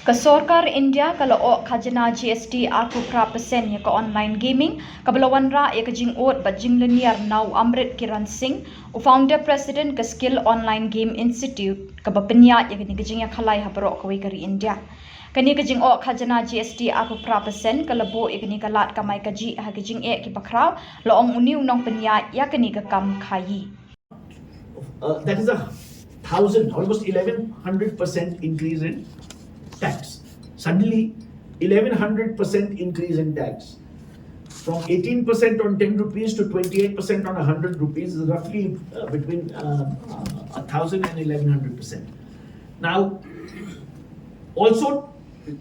Kasorkar India kalao khajana GST aku prapasen ya ka online gaming kabalawanra ya ka jingot ba jinglaniar now Amrit Kiran Singh u founder president ka Skill Online Game Institute ka bapenya ya ka jing ya khalai habro ka kari India kani ka jing o khajana GST aku prapasen kalabo ya kani kalat kamai ka ji ha ka jing e ki pakraw loong uniu Nongpyniaid ya kani ka kam khayi. That is almost 1100% increase in tax. Suddenly, 1100% increase in tax. From 18% on 10 rupees to 28% on 100 rupees is roughly between 1000 and 1100%. Now, also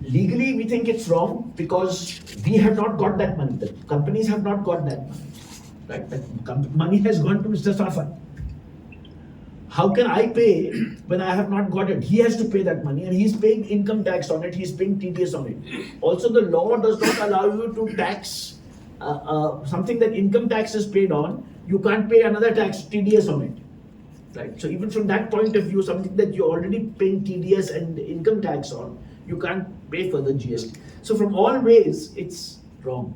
legally we think it's wrong because we have not got that money. The companies have not got that money. Right? The money has gone to Mr. Safar. How can I pay when I have not got it? He has to pay that money and he's paying income tax on it, he's paying TDS on it. Also, the law does not allow you to tax something that income tax is paid on. You can't pay another tax, TDS on it. Right? So even from that point of view, something that you're already paying TDS and income tax on, you can't pay for the GST. So from all ways, it's wrong.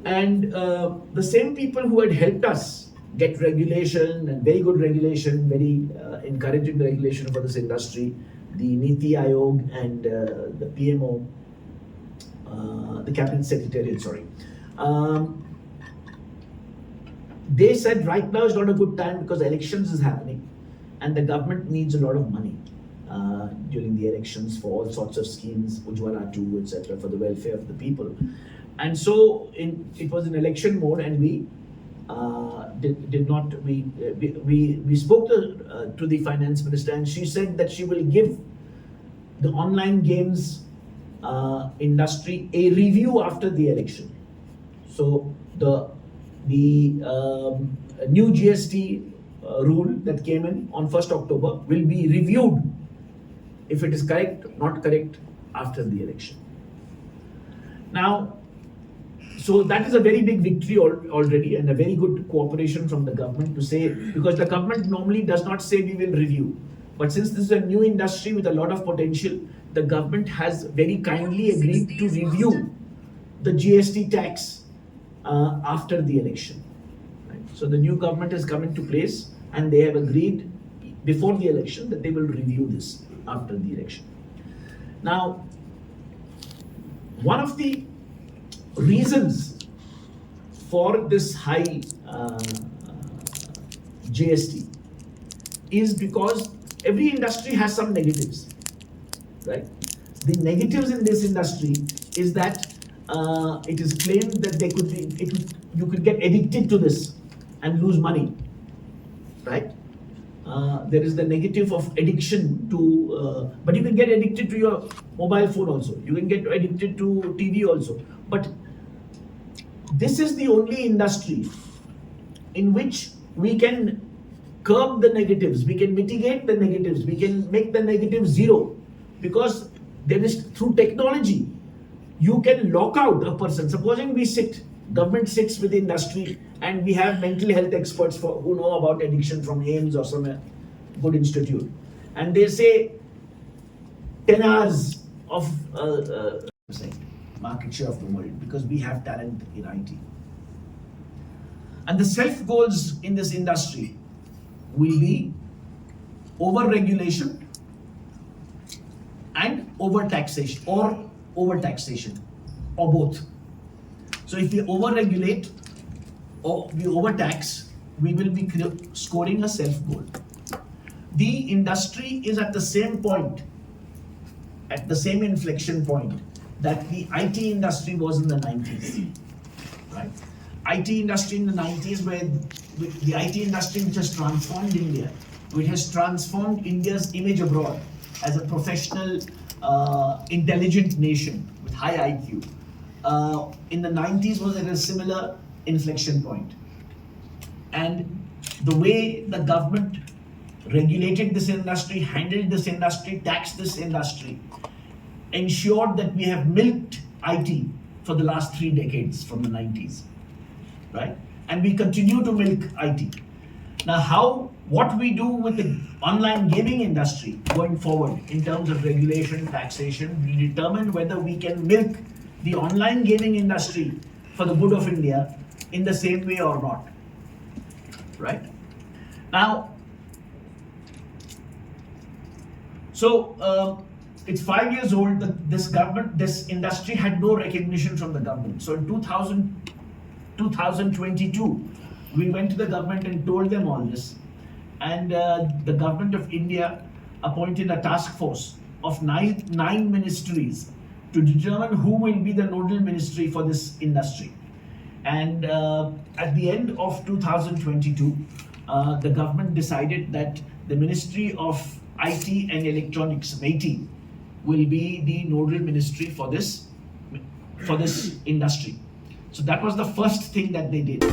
And the same people who had helped us get regulation and very good regulation, very encouraging regulation for this industry, the NITI Aayog and the PMO, the Cabinet Secretariat, they said right now is not a good time because elections is happening and the government needs a lot of money during the elections for all sorts of schemes, Ujjwala 2, etc., for the welfare of the people. And so it was an election mode and we we spoke to the finance minister and she said that she will give the online games industry a review after the election. So the new GST rule that came in on 1st October will be reviewed if it is correct, not correct after the election. Now, so that is a very big victory already and a very good cooperation from the government to say, because the government normally does not say we will review. But since this is a new industry with a lot of potential, the government has very kindly agreed to review the GST tax after the election. Right? So the new government has come into place and they have agreed before the election that they will review this after the election. Now, one of the reasons for this high GST is because every industry has some negatives, right? The negatives in this industry is that it is claimed that you could get addicted to this and lose money, right? There is the negative of addiction to, but you can get addicted to your mobile phone also. You can get addicted to TV also. But this is the only industry in which we can curb the negatives, we can mitigate the negatives, we can make the negatives zero, because there is, through technology, you can lock out a person. Supposing government sits with the industry and we have mental health experts who know about addiction from AIMS or some good institute, and they say 10 hours of market share of the world because we have talent in IT. And the self-goals in this industry will be over-regulation and over-taxation, or both. So if we over-regulate or we over-tax, we will be scoring a self-goal. The industry is at the same point, at the same inflection point that the IT industry was in the 90s, right? IT industry in the 90s, where the IT industry which has transformed India, which has transformed India's image abroad as a professional, intelligent nation with high IQ. In the 90s was at a similar inflection point. And the way the government regulated this industry, handled this industry, taxed this industry, ensured that we have milked IT for the last 3 decades from the 90s, right? And we continue to milk IT. Now, how what we do with the online gaming industry going forward in terms of regulation, taxation, will determine whether we can milk the online gaming industry for the good of India in the same way or not. Right? Now, so it's 5 years old that this industry had no recognition from the government. So in 2022, we went to the government and told them all this. And the government of India appointed a task force of nine ministries to determine who will be the nodal ministry for this industry. And at the end of 2022, the government decided that the Ministry of IT and Electronics, MEIT, will be the nodal ministry for this industry. So that was the first thing that they did.